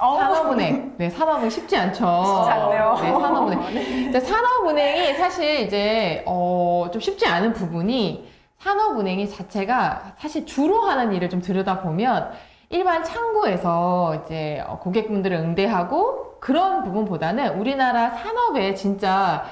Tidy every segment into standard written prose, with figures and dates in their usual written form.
산업은행. 네, 산업은행 쉽지 않죠. 쉽지 않네요. 네, 산업은행. 산업은행이 사실 이제, 좀 쉽지 않은 부분이 산업은행이 자체가 사실 주로 하는 일을 좀 들여다보면 일반 창구에서 이제 고객분들을 응대하고 그런 부분보다는 우리나라 산업에 진짜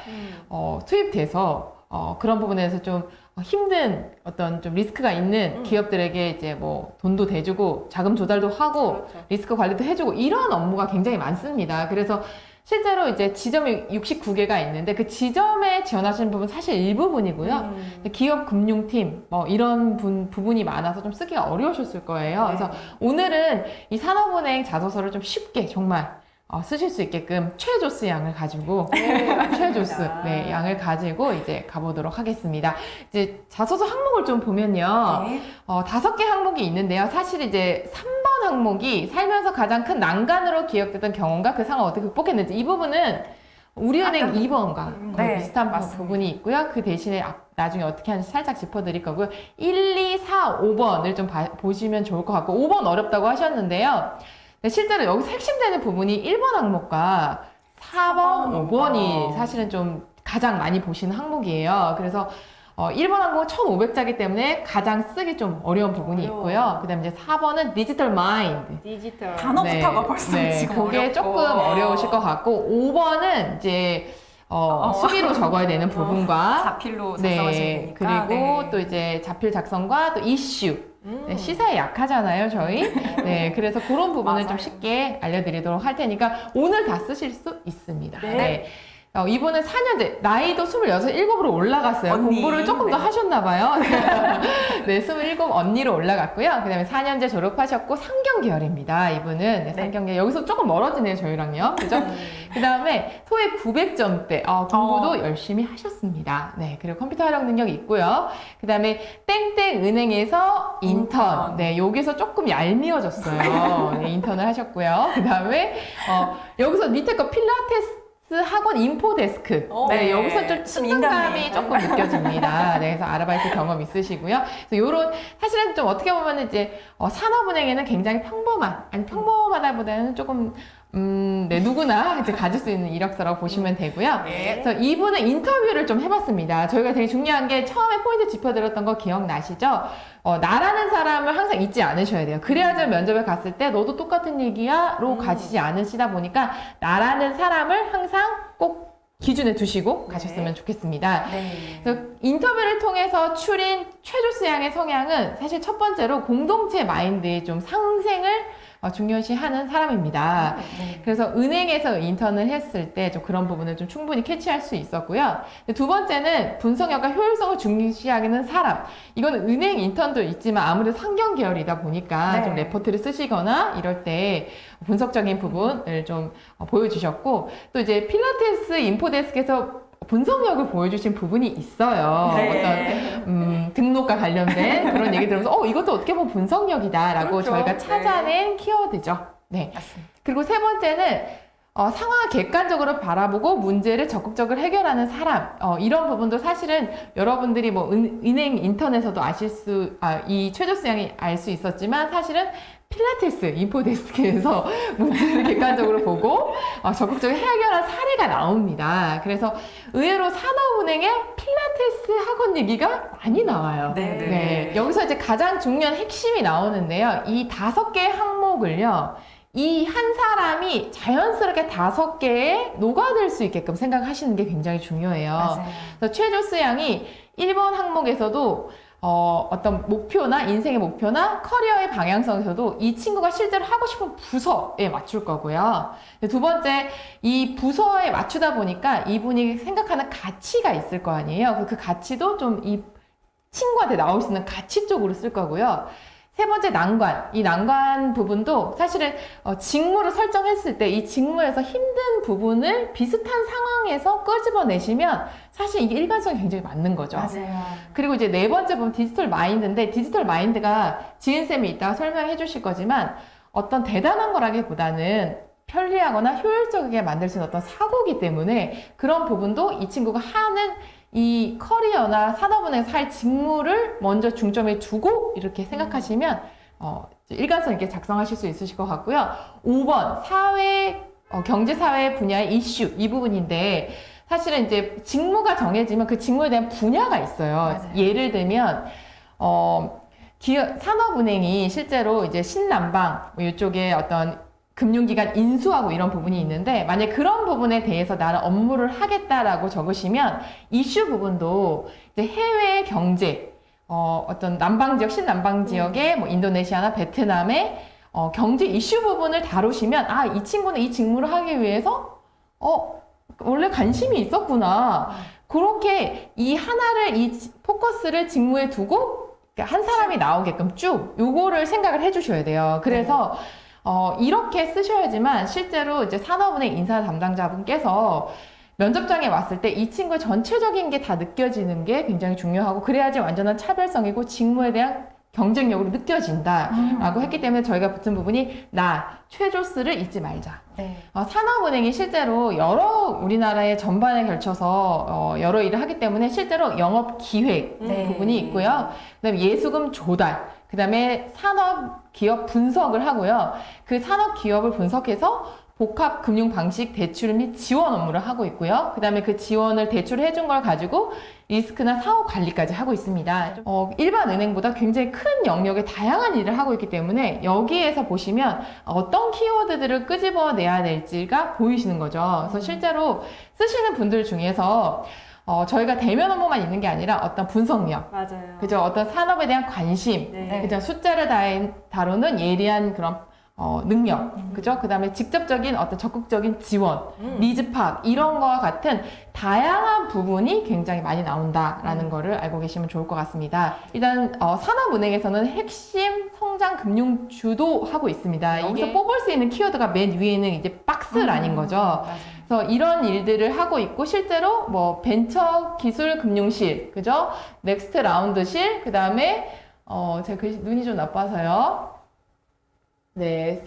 투입돼서 그런 부분에서 좀 힘든 어떤 좀 리스크가 있는 기업들에게 이제 뭐 돈도 대주고 자금 조달도 하고 그렇죠. 리스크 관리도 해주고 이런 업무가 굉장히 많습니다. 그래서 실제로 이제 지점이 69개가 있는데 그 지점에 지원하시는 부분 사실 일부분이고요. 기업 금융팀 뭐 이런 부분이 많아서 좀 쓰기가 어려우셨을 거예요. 네. 그래서 오늘은 이 산업은행 자소서를 좀 쉽게 정말 쓰실 수 있게끔 최조스 양을 가지고 최조스 네, 양을 가지고 이제 가보도록 하겠습니다. 이제 자소서 항목을 좀 보면요. 네. 5개 항목이 있는데요. 사실 이제 3번 항목이 살면서 가장 큰 난관으로 기억되던 경험과 그 상황을 어떻게 극복했는지 이 부분은 우리은행 2번과 거의 네, 비슷한 맞습니다. 부분이 있고요. 그 대신에 나중에 어떻게 하는지 살짝 짚어드릴 거고요. 1, 2, 4, 5번을 좀 보시면 좋을 것 같고 5번 어렵다고 하셨는데요. 네, 실제로 여기서 핵심되는 부분이 1번 항목과 4번, 5번이 사실은 좀 가장 많이 보시는 항목이에요. 그래서 1번 항목은 1500자기 때문에 가장 쓰기 좀 어려운 부분이 있고요. 그 다음에 이제 4번은 디지털 마인드. 디지털. 단어부터가 벌써 지금 그게 어렵고. 조금 어려우실 것 같고 5번은 이제 수기로 적어야 되는 부분과 자필로 작성하셔야 되니까. 그리고 네. 또 이제 자필 작성과 또 이슈. 네, 시사에 약하잖아요, 저희. 네, 그래서 그런 부분을 좀 맞아요. 쉽게 알려드리도록 할 테니까 오늘 다 쓰실 수 있습니다. 네. 네. 이분은 4년제, 나이도 26, 7으로 올라갔어요. 언니. 공부를 조금 더 하셨나봐요. 네, 27 언니로 올라갔고요. 그 다음에 4년제 졸업하셨고, 상경 계열입니다. 이분은. 네, 상경 계열. 여기서 조금 멀어지네요, 저희랑요. 그죠? 그 다음에 토익 900점대, 공부도 열심히 하셨습니다. 네, 그리고 컴퓨터 활용 능력이 있고요. 그 다음에 땡땡 은행에서 인턴. 네, 여기서 조금 얄미워졌어요. 네, 인턴을 하셨고요. 그 다음에, 여기서 밑에 거 필라테스 학원 인포데스크. 네, 네. 여기서 좀 좀 친근감이 인간미. 조금 느껴집니다. 네, 그래서 아르바이트 경험 있으시고요. 그래서 요런, 사실은 좀 어떻게 보면 이제, 산업은행에는 굉장히 평범하다보다는 조금, 네, 누구나 이제 가질 수 있는 이력서라고 보시면 되고요. 네. 그래서 이분은 인터뷰를 좀 해봤습니다. 저희가 되게 중요한 게 처음에 포인트 짚어드렸던 거 기억나시죠? 나라는 사람을 항상 잊지 않으셔야 돼요. 그래야지 면접에 갔을 때 너도 똑같은 얘기야?로 가지지 않으시다 보니까 나라는 사람을 항상 꼭 기준에 두시고 가셨으면 좋겠습니다. 네. 그래서 인터뷰를 통해서 추린 최조스 양의 성향은 사실 첫 번째로 공동체 마인드의 좀 상생을 중요시하는 사람입니다. 그래서 은행에서 인턴을 했을 때 좀 그런 부분을 좀 충분히 캐치할 수 있었고요. 두 번째는 분석력과 효율성을 중시하는 사람. 이거는 은행 인턴도 있지만 아무래도 상경 계열이다 보니까 네. 좀 레포트를 쓰시거나 이럴 때 분석적인 부분을 좀 보여주셨고 또 이제 필라테스 인포데스크에서 분석력을 보여주신 부분이 있어요. 네. 어떤 등록과 관련된 그런 얘기 들으면서 이것도 어떻게 보면 분석력이다라고 그렇죠. 저희가 찾아낸 키워드죠. 네. 맞습니다. 그리고 세 번째는 상황을 객관적으로 바라보고 문제를 적극적으로 해결하는 사람. 이런 부분도 사실은 여러분들이 뭐 은행 인턴에서도 이 최조스 양이 알 수 있었지만 사실은 필라테스 인포데스크에서 문제를 객관적으로 보고 적극적으로 해결한 사례가 나옵니다. 그래서 의외로 산업은행에 필라테스 학원 얘기가 많이 나와요. 네. 여기서 이제 가장 중요한 핵심이 나오는데요. 이 5개의 항목을요. 이 한 사람이 자연스럽게 5개에 녹아들 수 있게끔 생각하시는 게 굉장히 중요해요. 맞아요. 그래서 최조스 양이 1번 항목에서도 어떤 목표나 인생의 목표나 커리어의 방향성에서도 이 친구가 실제로 하고 싶은 부서에 맞출 거고요. 두 번째, 이 부서에 맞추다 보니까 이분이 생각하는 가치가 있을 거 아니에요. 그 가치도 좀 이 친구한테 나올 수 있는 가치 쪽으로 쓸 거고요. 세 번째 난관. 이 난관 부분도 사실은 직무를 설정했을 때 이 직무에서 힘든 부분을 비슷한 상황에서 끄집어내시면 사실 이게 일관성이 굉장히 맞는 거죠. 맞아요. 그리고 이제 네 번째 부분 디지털 마인드인데 디지털 마인드가 지은쌤이 이따가 설명해 주실 거지만 어떤 대단한 거라기보다는 편리하거나 효율적이게 만들 수 있는 어떤 사고기 때문에 그런 부분도 이 친구가 하는 이 커리어나 산업은행에서 할 직무를 먼저 중점에 두고 이렇게 생각하시면 일관성 있게 작성하실 수 있으실 것 같고요. 5번 사회 경제사회 분야의 이슈 이 부분인데 사실은 이제 직무가 정해지면 그 직무에 대한 분야가 있어요. 맞아요. 예를 들면 산업은행이 실제로 이제 신남방 이쪽에 어떤 금융기관 인수하고 이런 부분이 있는데 만약 그런 부분에 대해서 나는 업무를 하겠다라고 적으시면 이슈 부분도 이제 해외 경제 어떤 남방 지역 신남방 지역의 뭐 인도네시아나 베트남의 경제 이슈 부분을 다루시면 아, 이 친구는 이 직무를 하기 위해서 원래 관심이 있었구나. 그렇게 이 하나를 이 포커스를 직무에 두고 한 사람이 나오게끔 쭉 요거를 생각을 해주셔야 돼요. 그래서 이렇게 쓰셔야지만 실제로 이제 산업은행 인사 담당자분께서 면접장에 왔을 때 이 친구의 전체적인 게 다 느껴지는 게 굉장히 중요하고 그래야지 완전한 차별성이고 직무에 대한 경쟁력으로 느껴진다라고 했기 때문에 저희가 붙은 부분이 최조스를 잊지 말자. 네. 산업은행이 실제로 여러 우리나라의 전반에 걸쳐서 여러 일을 하기 때문에 실제로 영업 기획 네. 부분이 있고요. 그다음에 예수금 조달, 그다음에 산업 기업 분석을 하고요. 그 산업 기업을 분석해서 복합 금융 방식 대출 및 지원 업무를 하고 있고요. 그 다음에 그 지원을 대출을 해준 걸 가지고 리스크나 사업 관리까지 하고 있습니다. 일반 은행보다 굉장히 큰 영역의 다양한 일을 하고 있기 때문에 여기에서 보시면 어떤 키워드들을 끄집어내야 될지가 보이시는 거죠. 그래서 실제로 쓰시는 분들 중에서 저희가 대면 업무만 있는 게 아니라 어떤 분석력, 맞아요. 그죠? 어떤 산업에 대한 관심, 네. 그죠? 숫자를 다루는 예리한 그런 능력, 그죠? 그 다음에 직접적인 어떤 적극적인 지원, 니즈 파악, 이런 거와 같은 다양한 부분이 굉장히 많이 나온다라는 거를 알고 계시면 좋을 것 같습니다. 일단, 산업은행에서는 핵심 성장 금융 주도하고 있습니다. 여기서 뽑을 수 있는 키워드가 맨 위에는 이제 박스란인 거죠. 맞아요. 그래서 이런 일들을 하고 있고, 실제로 뭐 벤처 기술 금융실, 그죠? 넥스트 라운드실, 그 다음에, 제가 글씨 눈이 좀 나빠서요. 네,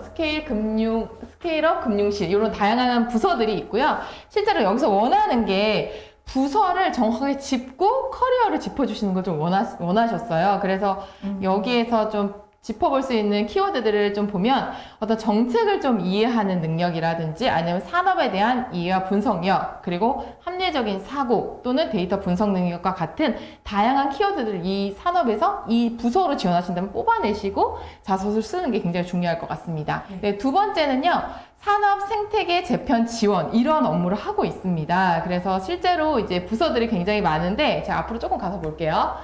스케일업 금융실, 이런 다양한 부서들이 있고요. 실제로 여기서 원하는 게 부서를 정확하게 짚고 커리어를 짚어주시는 걸 좀 원하셨어요. 그래서 여기에서 좀 짚어볼 수 있는 키워드들을 좀 보면 어떤 정책을 좀 이해하는 능력이라든지 아니면 산업에 대한 이해와 분석력, 그리고 합리적인 사고 또는 데이터 분석 능력과 같은 다양한 키워드들을 이 산업에서 이 부서로 지원하신다면 뽑아내시고 자소서를 쓰는 게 굉장히 중요할 것 같습니다. 네, 두 번째는요. 산업 생태계 재편 지원 이런 업무를 하고 있습니다. 그래서 실제로 이제 부서들이 굉장히 많은데 제가 앞으로 조금 가서 볼게요.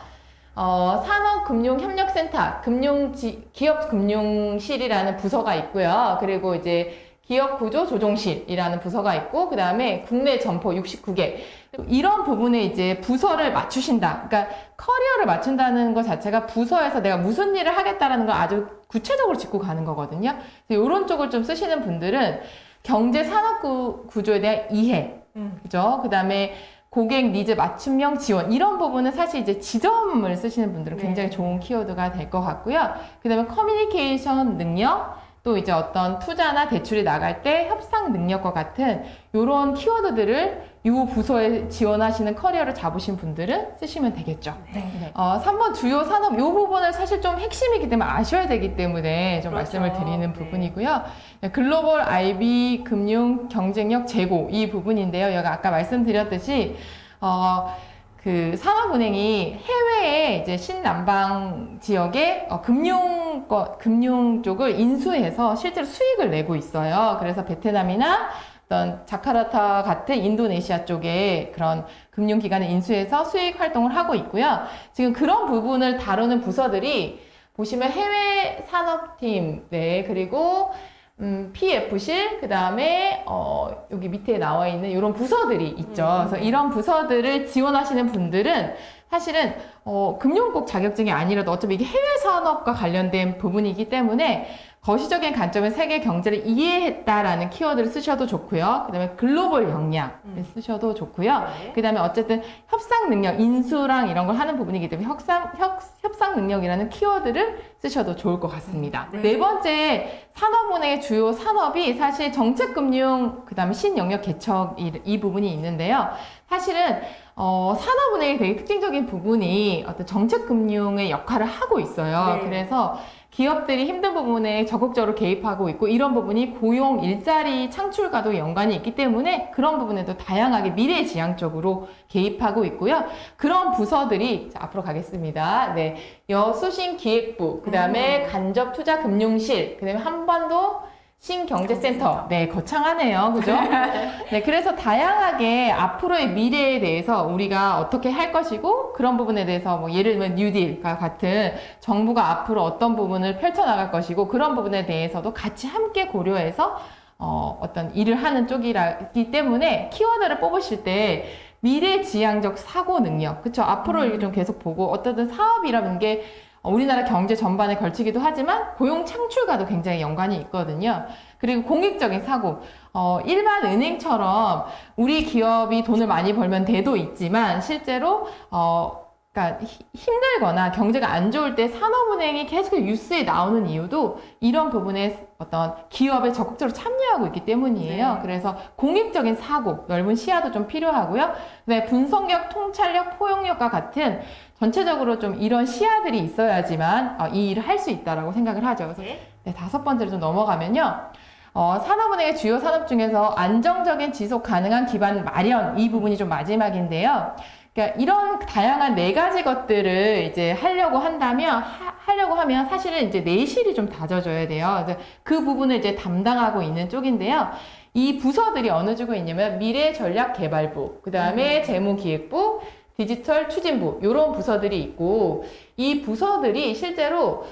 산업금융협력센터, 기업금융실이라는 부서가 있고요. 그리고 이제 기업구조조정실이라는 부서가 있고, 그 다음에 국내 점포 69개. 이런 부분에 이제 부서를 맞추신다. 그러니까 커리어를 맞춘다는 것 자체가 부서에서 내가 무슨 일을 하겠다라는 걸 아주 구체적으로 짚고 가는 거거든요. 이런 쪽을 좀 쓰시는 분들은 경제 산업 구조에 대한 이해, 그죠? 그 다음에 고객 니즈 맞춤형 지원 이런 부분은 사실 이제 지점을 쓰시는 분들은 굉장히 좋은 키워드가 될 것 같고요. 그 다음에 커뮤니케이션 능력, 또 이제 어떤 투자나 대출이 나갈 때 협상 능력과 같은 이런 키워드들을 이 부서에 지원하시는 커리어를 잡으신 분들은 쓰시면 되겠죠. 네. 3번 주요 산업 이 부분을 사실 좀 핵심이기 때문에 아셔야 되기 때문에 좀 그렇죠. 말씀을 드리는 네. 부분이고요. 글로벌 IB 금융 경쟁력 제고 이 부분인데요. 여기 아까 말씀드렸듯이 그 산업은행이 해외에 이제 신남방 지역의 금융 쪽을 인수해서 실제로 수익을 내고 있어요. 그래서 베트남이나 어떤 자카르타 같은 인도네시아 쪽에 그런 금융기관을 인수해서 수익 활동을 하고 있고요. 지금 그런 부분을 다루는 부서들이 보시면 해외 산업팀, 네, 그리고 PF실, 그 다음에, 여기 밑에 나와 있는 이런 부서들이 있죠. 그래서 이런 부서들을 지원하시는 분들은 사실은, 금융국 자격증이 아니라도 어차피 이게 해외 산업과 관련된 부분이기 때문에 거시적인 관점의 세계 경제를 이해했다라는 키워드를 쓰셔도 좋고요. 그 다음에 글로벌 역량을 쓰셔도 좋고요. 네. 그 다음에 어쨌든 협상 능력, 인수랑 이런 걸 하는 부분이기 때문에 협상 능력이라는 키워드를 쓰셔도 좋을 것 같습니다. 네. 네 번째, 산업은행의 주요 산업이 사실 정책금융, 그 다음에 신영역 개척 이 부분이 있는데요. 사실은 산업은행의 되게 특징적인 부분이 어떤 정책금융의 역할을 하고 있어요. 네. 그래서 기업들이 힘든 부분에 적극적으로 개입하고 있고 이런 부분이 고용, 일자리 창출과도 연관이 있기 때문에 그런 부분에도 다양하게 미래지향적으로 개입하고 있고요. 그런 부서들이 자, 앞으로 가겠습니다. 네, 여수신기획부, 그 다음에 간접투자금융실, 그 다음에 한반도 신경제센터. 네, 거창하네요. 그죠? 네, 그래서 다양하게 앞으로의 미래에 대해서 우리가 어떻게 할 것이고 그런 부분에 대해서 뭐 예를 들면 뉴딜과 같은 정부가 앞으로 어떤 부분을 펼쳐나갈 것이고 그런 부분에 대해서도 같이 함께 고려해서 어떤 일을 하는 쪽이기 때문에 키워드를 뽑으실 때 미래지향적 사고 능력, 그쵸? 앞으로 이렇게 좀 계속 보고 어떤 사업이라는 게 우리나라 경제 전반에 걸치기도 하지만 고용 창출과도 굉장히 연관이 있거든요. 그리고 공익적인 사고, 일반 은행처럼 우리 기업이 돈을 많이 벌면 돼도 있지만 실제로 그러니까 힘들거나 경제가 안 좋을 때 산업은행이 계속 뉴스에 나오는 이유도 이런 부분에 어떤 기업에 적극적으로 참여하고 있기 때문이에요. 네. 그래서 공익적인 사고, 넓은 시야도 좀 필요하고요. 네, 분석력, 통찰력, 포용력과 같은 전체적으로 좀 이런 시야들이 있어야지만 이 일을 할 수 있다라고 생각을 하죠. 그래서 네, 다섯 번째로 좀 넘어가면요. 산업은행의 주요 산업 중에서 안정적인 지속 가능한 기반 마련 이 부분이 좀 마지막인데요. 그러니까 이런 다양한 네 가지 것들을 이제 하려고 하면 사실은 이제 내실이 좀 다져져야 돼요. 그래서 그 부분을 이제 담당하고 있는 쪽인데요. 이 부서들이 어느 쪽에 있냐면 미래전략개발부, 그 다음에 재무기획부, 디지털 추진부 이런 부서들이 있고 이 부서들이 실제로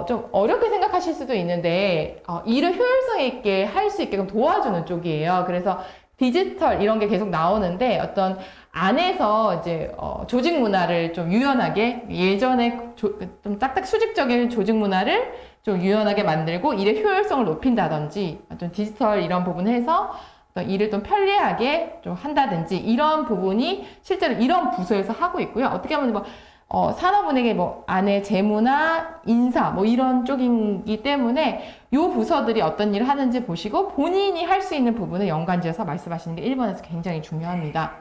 좀 어렵게 생각하실 수도 있는데 일을 효율성 있게 할 수 있게끔 도와주는 쪽이에요. 그래서 디지털 이런 게 계속 나오는데 어떤 안에서 이제 조직 문화를 좀 유연하게 예전에 좀 딱딱 수직적인 조직 문화를 좀 유연하게 만들고 일의 효율성을 높인다든지 좀 디지털 이런 부분을 해서 어떤 일을 좀 편리하게 좀 한다든지 이런 부분이 실제로 이런 부서에서 하고 있고요. 어떻게 보면 뭐 산업은행의 뭐 안에 재무나 인사 뭐 이런 쪽이기 때문에 요 부서들이 어떤 일을 하는지 보시고 본인이 할 수 있는 부분을 연관지어서 말씀하시는 게 1번에서 굉장히 중요합니다.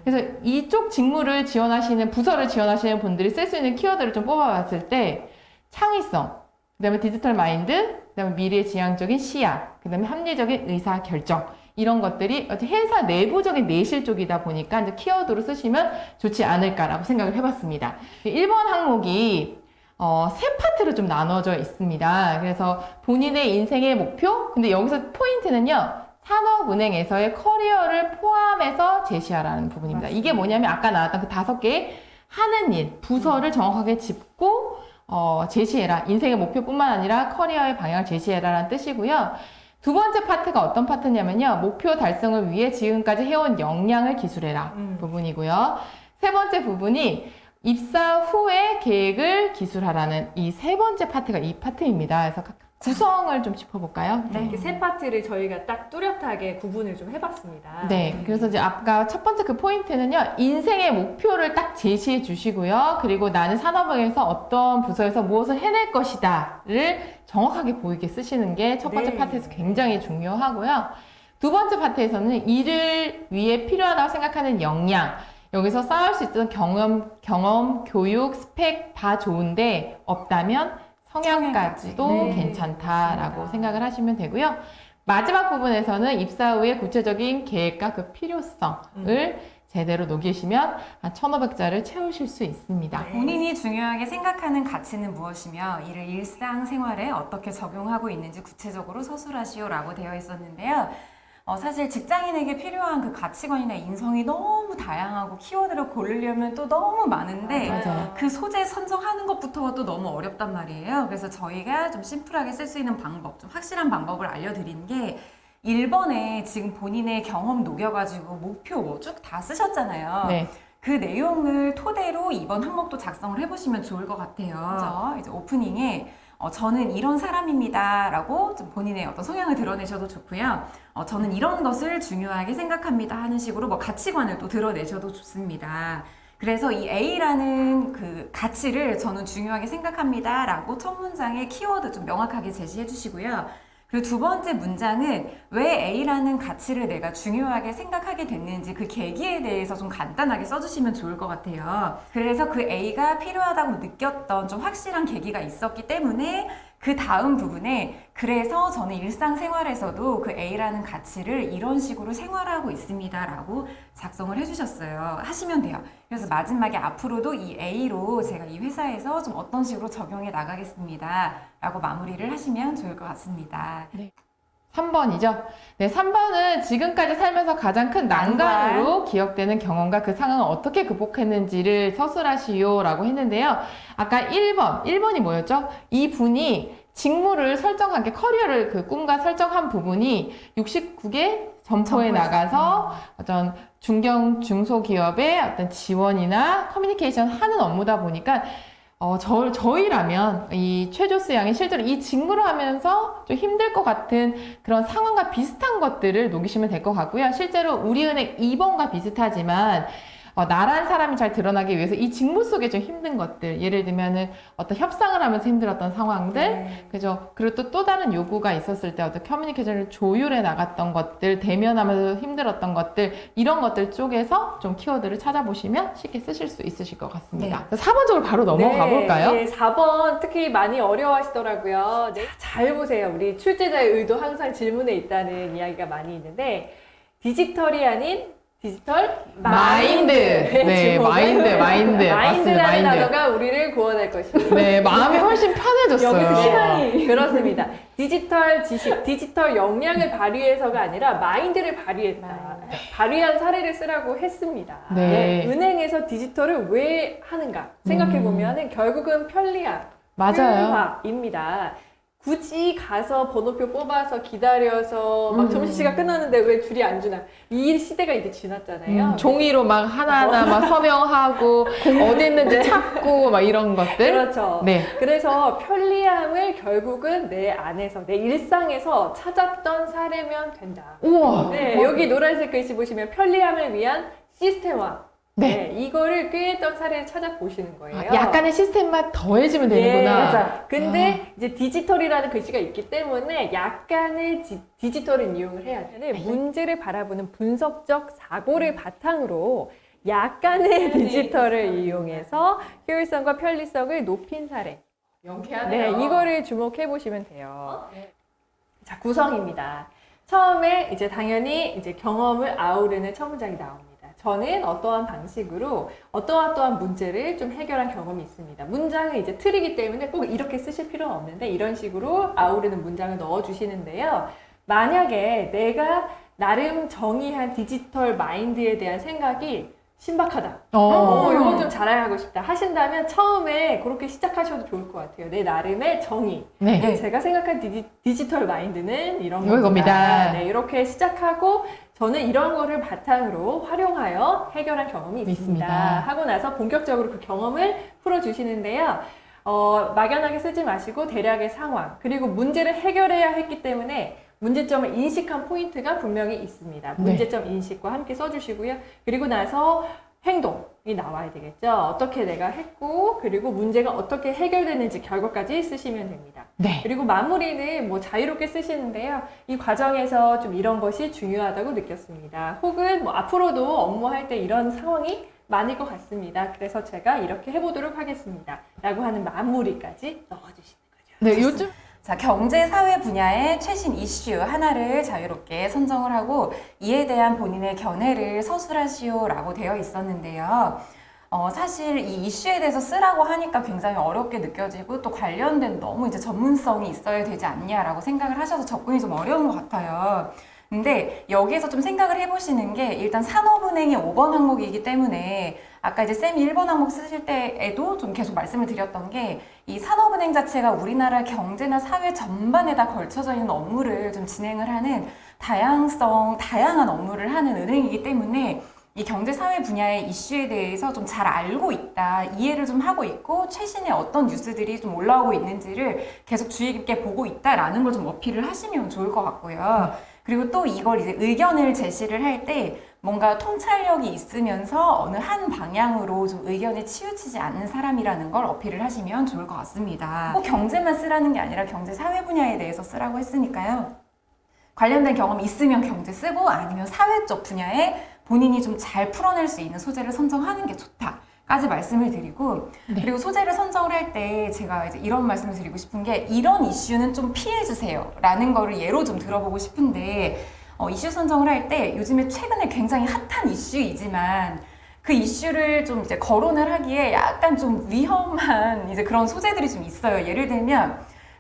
그래서 이쪽 직무를 지원하시는 부서를 지원하시는 분들이 쓸 수 있는 키워드를 좀 뽑아봤을 때 창의성, 그 다음에 디지털 마인드, 그 다음에 미래지향적인 시야, 그 다음에 합리적인 의사결정 이런 것들이 회사 내부적인 내실 쪽이다 보니까 이제 키워드로 쓰시면 좋지 않을까라고 생각을 해봤습니다. 1번 항목이 세 파트로 좀 나눠져 있습니다. 그래서 본인의 인생의 목표, 근데 여기서 포인트는요. 산업은행에서의 커리어를 포함해서 제시하라는 부분입니다. 맞습니다. 이게 뭐냐면 아까 나왔던 그 5개의 하는 일, 부서를 정확하게 짚고 제시해라. 인생의 목표뿐만 아니라 커리어의 방향을 제시해라라는 뜻이고요. 두 번째 파트가 어떤 파트냐면요. 목표 달성을 위해 지금까지 해온 역량을 기술해라 부분이고요. 세 번째 부분이 입사 후에 계획을 기술하라는 이 세 번째 파트가 이 파트입니다. 그래서 구성을 좀 짚어볼까요? 네, 이렇게 세 파트를 저희가 딱 뚜렷하게 구분을 좀 해봤습니다. 네, 그래서 이제 아까 첫 번째 그 포인트는요, 인생의 목표를 딱 제시해 주시고요. 그리고 나는 산업은행에서 어떤 부서에서 무엇을 해낼 것이다를 정확하게 보이게 쓰시는 게 첫 번째 네. 파트에서 굉장히 중요하고요. 두 번째 파트에서는 일을 위해 필요하다고 생각하는 역량, 여기서 쌓을 수 있던 경험, 교육, 스펙 다 좋은데 없다면 성향까지도 네, 괜찮다라고 맞습니다. 생각을 하시면 되고요. 마지막 부분에서는 입사 후에 구체적인 계획과 그 필요성을 제대로 녹이시면 한 1,500자를 채우실 수 있습니다. 네. 본인이 중요하게 생각하는 가치는 무엇이며 이를 일상생활에 어떻게 적용하고 있는지 구체적으로 서술하시오라고 되어 있었는데요. 사실 직장인에게 필요한 그 가치관이나 인성이 너무 다양하고 키워드를 고르려면 또 너무 많은데 맞아요. 그 소재 선정하는 것부터가 또 너무 어렵단 말이에요. 그래서 저희가 좀 심플하게 쓸 수 있는 방법, 좀 확실한 방법을 알려드린 게 1번에 지금 본인의 경험 녹여가지고 목표 뭐 쭉 다 쓰셨잖아요. 네. 그 내용을 토대로 이번 항목도 작성을 해보시면 좋을 것 같아요. 그죠? 이제 오프닝에 저는 이런 사람입니다 라고 좀 본인의 어떤 성향을 드러내셔도 좋고요. 저는 이런 것을 중요하게 생각합니다 하는 식으로 뭐 가치관을 또 드러내셔도 좋습니다. 그래서 이 A라는 그 가치를 저는 중요하게 생각합니다 라고 첫 문장에 키워드 좀 명확하게 제시해 주시고요. 그리고 두 번째 문장은 왜 A라는 가치를 내가 중요하게 생각하게 됐는지 그 계기에 대해서 좀 간단하게 써주시면 좋을 것 같아요. 그래서 그 A가 필요하다고 느꼈던 좀 확실한 계기가 있었기 때문에 그 다음 부분에 그래서 저는 일상생활에서도 그 A라는 가치를 이런 식으로 생활하고 있습니다 라고 작성을 해주셨어요. 하시면 돼요. 그래서 마지막에 앞으로도 이 A로 제가 이 회사에서 좀 어떤 식으로 적용해 나가겠습니다 라고 마무리를 하시면 좋을 것 같습니다. 3번이죠. 네, 3번은 지금까지 살면서 가장 큰 난관으로 기억되는 경험과 그 상황을 어떻게 극복했는지를 서술하시오 라고 했는데요. 아까 1번이 뭐였죠? 이 분이 직무를 설정한 게 커리어를 그 꿈과 설정한 부분이 69개 점포에 나가서 어떤 중소기업의 어떤 지원이나 커뮤니케이션 하는 업무다 보니까 저희라면 이 최조스 양이 실제로 이 직무를 하면서 좀 힘들 것 같은 그런 상황과 비슷한 것들을 녹이시면 될 것 같고요. 실제로 우리은행 2번과 비슷하지만 나란 사람이 잘 드러나기 위해서 이 직무 속에 좀 힘든 것들, 예를 들면은 어떤 협상을 하면서 힘들었던 상황들, 그죠? 그리고 또 다른 요구가 있었을 때 어떤 커뮤니케이션을 조율해 나갔던 것들, 대면하면서 힘들었던 것들, 이런 것들 쪽에서 좀 키워드를 찾아보시면 쉽게 쓰실 수 있으실 것 같습니다. 4번 쪽으로 바로 넘어가 볼까요? 네, 4번 특히 많이 어려워하시더라고요. 네, 잘 보세요. 우리 출제자의 의도 항상 질문에 있다는 이야기가 많이 있는데 디지털이 아닌 디지털 마인드. 네, 마인드. 맞습니다. 마인드라는 마인드. 단어가 우리를 구원할 것입니다. 네, 마음이 훨씬 편해졌어요. 여기서 희망이 그렇습니다. 디지털 지식, 디지털 역량을 발휘해서가 아니라 마인드를 발휘했다. 발휘한 사례를 쓰라고 했습니다. 네. 은행에서 디지털을 왜 하는가 생각해 보면은 결국은 편리함, 맞아요. 효율화입니다. 굳이 가서 번호표 뽑아서 기다려서 막 점심시간 끝났는데 왜 줄이 안 주나. 이 시대가 이제 지났잖아요. 종이로 막 하나하나 막 서명하고 어디 있는지 찾고 막 이런 것들. 그렇죠. 네. 그래서 편리함을 결국은 내 안에서, 내 일상에서 찾았던 사례면 된다. 우와. 네, 여기 노란색 글씨 보시면 편리함을 위한 시스템화. 네. 이거를 꾀했던 사례를 찾아보시는 거예요. 약간의 시스템만 더해지면 되는구나. 맞아. 근데 이제 디지털이라는 글씨가 있기 때문에 약간의 디지털을 이용을 해야 되는 문제를 바라보는 분석적 사고를 바탕으로 약간의 디지털을 이용해서 효율성과 편리성을 높인 사례. 명쾌하네요. 네, 이거를 주목해 보시면 돼요. 자, 구성입니다. 처음에 이제 당연히 이제 경험을 아우르는 첫 문장이 나옵니다. 저는 어떠한 방식으로 어떠한 문제를 좀 해결한 경험이 있습니다. 문장은 이제 틀이기 때문에 꼭 이렇게 쓰실 필요는 없는데 이런 식으로 아우르는 문장을 넣어주시는데요. 만약에 내가 나름 정의한 디지털 마인드에 대한 생각이 신박하다. 이건 좀 자랑하고 싶다 하신다면 처음에 그렇게 시작하셔도 좋을 것 같아요. 내 나름의 정의. 네. 제가 생각한 디지털 마인드는 이런 겁니다. 네, 이렇게 시작하고 저는 이런 거를 바탕으로 활용하여 해결한 경험이 있습니다. 하고 나서 본격적으로 그 경험을 풀어주시는데요. 막연하게 쓰지 마시고 대략의 상황 그리고 문제를 해결해야 했기 때문에 문제점을 인식한 포인트가 분명히 있습니다. 문제점 인식과 함께 써주시고요. 그리고 나서 행동이 나와야 되겠죠. 어떻게 내가 했고 그리고 문제가 어떻게 해결됐는지 결과까지 쓰시면 됩니다. 네. 그리고 마무리는 뭐 자유롭게 쓰시는데요. 이 과정에서 좀 이런 것이 중요하다고 느꼈습니다. 혹은 뭐 앞으로도 업무할 때 이런 상황이 많을 것 같습니다. 그래서 제가 이렇게 해보도록 하겠습니다. 라고 하는 마무리까지 넣어주시는 거죠. 네, 요즘 자, 경제, 사회 분야의 최신 이슈 하나를 자유롭게 선정을 하고 이에 대한 본인의 견해를 서술하시오라고 되어 있었는데요. 사실 이 이슈에 대해서 쓰라고 하니까 굉장히 어렵게 느껴지고 또 관련된 너무 이제 전문성이 있어야 되지 않냐라고 생각을 하셔서 접근이 좀 어려운 것 같아요. 근데 여기에서 좀 생각을 해보시는 게 일단 산업은행이 5번 항목이기 때문에 아까 이제 쌤이 1번 항목 쓰실 때에도 좀 계속 말씀을 드렸던 게 이 산업은행 자체가 우리나라 경제나 사회 전반에다 걸쳐져 있는 업무를 좀 진행을 하는 다양한 업무를 하는 은행이기 때문에 이 경제 사회 분야의 이슈에 대해서 좀 잘 알고 있다, 이해를 좀 하고 있고 최신에 어떤 뉴스들이 좀 올라오고 있는지를 계속 주의 깊게 보고 있다라는 걸 좀 어필을 하시면 좋을 것 같고요. 그리고 또 이걸 이제 의견을 제시를 할 때 뭔가 통찰력이 있으면서 어느 한 방향으로 좀 의견에 치우치지 않는 사람이라는 걸 어필을 하시면 좋을 것 같습니다. 꼭 경제만 쓰라는 게 아니라 경제 사회 분야에 대해서 쓰라고 했으니까요. 관련된 경험이 있으면 경제 쓰고 아니면 사회 쪽 분야에 본인이 좀 잘 풀어낼 수 있는 소재를 선정하는 게 좋다까지 말씀을 드리고 네. 그리고 소재를 선정을 할 때 제가 이제 이런 말씀을 드리고 싶은 게 이런 이슈는 좀 피해주세요 라는 거를 예로 좀 들어보고 싶은데 이슈 선정을 할 때 요즘에 최근에 굉장히 핫한 이슈이지만 그 이슈를 좀 이제 거론을 하기에 약간 좀 위험한 이제 그런 소재들이 좀 있어요. 예를 들면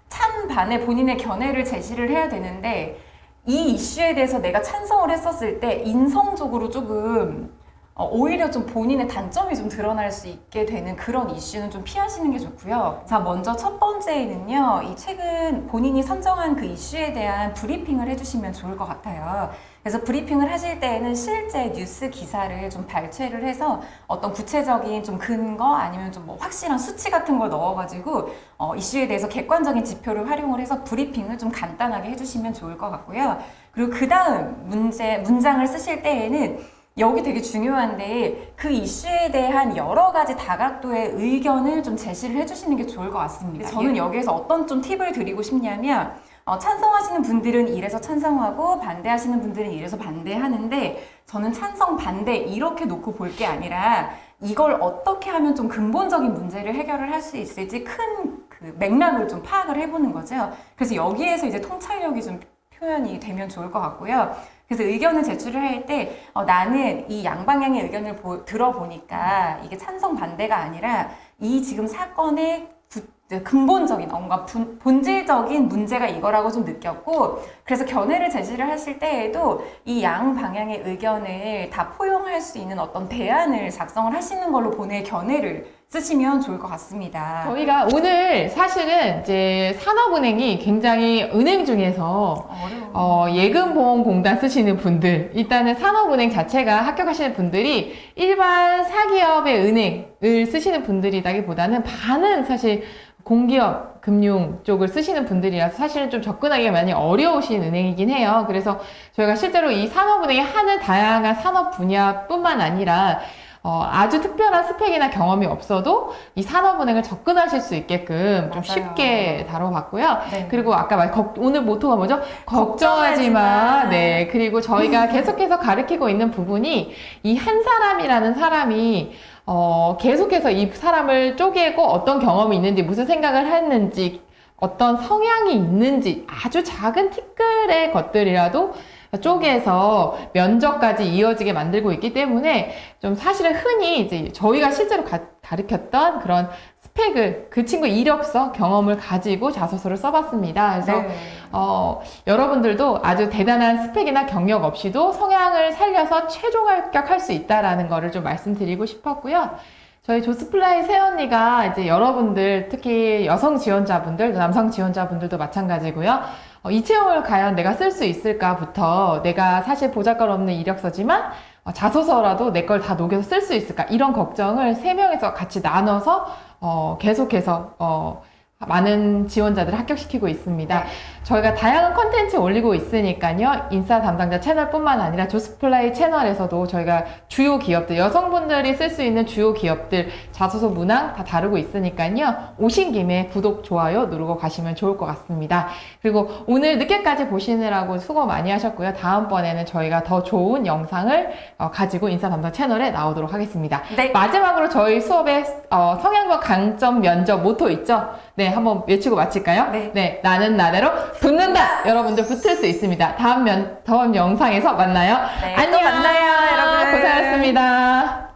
찬반의 본인의 견해를 제시를 해야 되는데 이 이슈에 대해서 내가 찬성을 했었을 때 인성적으로 조금 오히려 좀 본인의 단점이 좀 드러날 수 있게 되는 그런 이슈는 좀 피하시는 게 좋고요. 자, 먼저 첫 번째는요. 이 최근 본인이 선정한 그 이슈에 대한 브리핑을 해주시면 좋을 것 같아요. 그래서 브리핑을 하실 때에는 실제 뉴스 기사를 좀 발췌를 해서 어떤 구체적인 좀 근거 아니면 좀 뭐 확실한 수치 같은 걸 넣어가지고 이슈에 대해서 객관적인 지표를 활용을 해서 브리핑을 좀 간단하게 해주시면 좋을 것 같고요. 그리고 그 다음 문장을 쓰실 때에는 여기 되게 중요한데 그 이슈에 대한 여러 가지 다각도의 의견을 좀 제시를 해주시는 게 좋을 것 같습니다. 저는 여기에서 어떤 좀 팁을 드리고 싶냐면 찬성하시는 분들은 이래서 찬성하고 반대하시는 분들은 이래서 반대하는데 저는 찬성, 반대 이렇게 놓고 볼 게 아니라 이걸 어떻게 하면 좀 근본적인 문제를 해결을 할 수 있을지 큰 그 맥락을 좀 파악을 해보는 거죠. 그래서 여기에서 이제 통찰력이 좀 표현이 되면 좋을 것 같고요. 그래서 의견을 제출을 할 때 나는 이 양방향의 의견을 들어보니까 이게 찬성 반대가 아니라 이 지금 사건의 근본적인 뭔가 본질적인 문제가 이거라고 좀 느꼈고 그래서 견해를 제시를 하실 때에도 이 양 방향의 의견을 다 포용할 수 있는 어떤 대안을 작성을 하시는 걸로 본의 견해를 쓰시면 좋을 것 같습니다. 저희가 오늘 사실은 이제 산업은행이 굉장히 은행 중에서 예금보험공단 쓰시는 분들, 일단은 산업은행 자체가 합격하시는 분들이 일반 사기업의 은행을 쓰시는 분들이라기보다는 반은 사실 공기업, 금융 쪽을 쓰시는 분들이라서 사실은 좀 접근하기가 많이 어려우신 은행이긴 해요. 그래서 저희가 실제로 이 산업은행이 하는 다양한 산업 분야뿐만 아니라 아주 특별한 스펙이나 경험이 없어도 이 산업은행을 접근하실 수 있게끔 좀 맞아요. 쉽게 다뤄봤고요. 네. 그리고 아까 오늘 모토가 뭐죠? 걱정하지 마. 네. 그리고 저희가 계속해서 가르치고 있는 부분이 이 한 사람이라는 사람이 계속해서 이 사람을 쪼개고 어떤 경험이 있는지, 무슨 생각을 했는지, 어떤 성향이 있는지 아주 작은 티끌의 것들이라도 쪼개서 면접까지 이어지게 만들고 있기 때문에 좀 사실은 흔히 이제 저희가 실제로 가르쳤던 그런 스펙을 그 친구 이력서 경험을 가지고 자소서를 써봤습니다. 그래서 네. 여러분들도 아주 대단한 스펙이나 경력 없이도 성향을 살려서 최종 합격할 수 있다라는 거를 좀 말씀드리고 싶었고요. 저희 조스플라이 새언니가 이제 여러분들 특히 여성 지원자분들, 남성 지원자분들도 마찬가지고요. 이 채용을 과연 내가 쓸 수 있을까부터 내가 사실 보잘것없는 이력서지만 자소서라도 내 걸 다 녹여서 쓸 수 있을까 이런 걱정을 3명에서 같이 나눠서 계속해서 많은 지원자들을 합격시키고 있습니다. 네. 저희가 다양한 컨텐츠 올리고 있으니까요. 인싸 담당자 채널뿐만 아니라 조스플라이 채널에서도 저희가 주요 기업들, 여성분들이 쓸 수 있는 주요 기업들 자소서 문항 다 다루고 있으니까요. 오신 김에 구독, 좋아요 누르고 가시면 좋을 것 같습니다. 그리고 오늘 늦게까지 보시느라고 수고 많이 하셨고요. 다음번에는 저희가 더 좋은 영상을 가지고 인싸 담당 채널에 나오도록 하겠습니다. 네. 마지막으로 저희 수업에 성향과 강점 면접 모토 있죠? 네, 한번 외치고 마칠까요? 네. 나는 나대로 붙는다! 여러분들 붙을 수 있습니다. 다음 영상에서 만나요. 네, 안녕! 또 만나요, 여러분. 고생하셨습니다.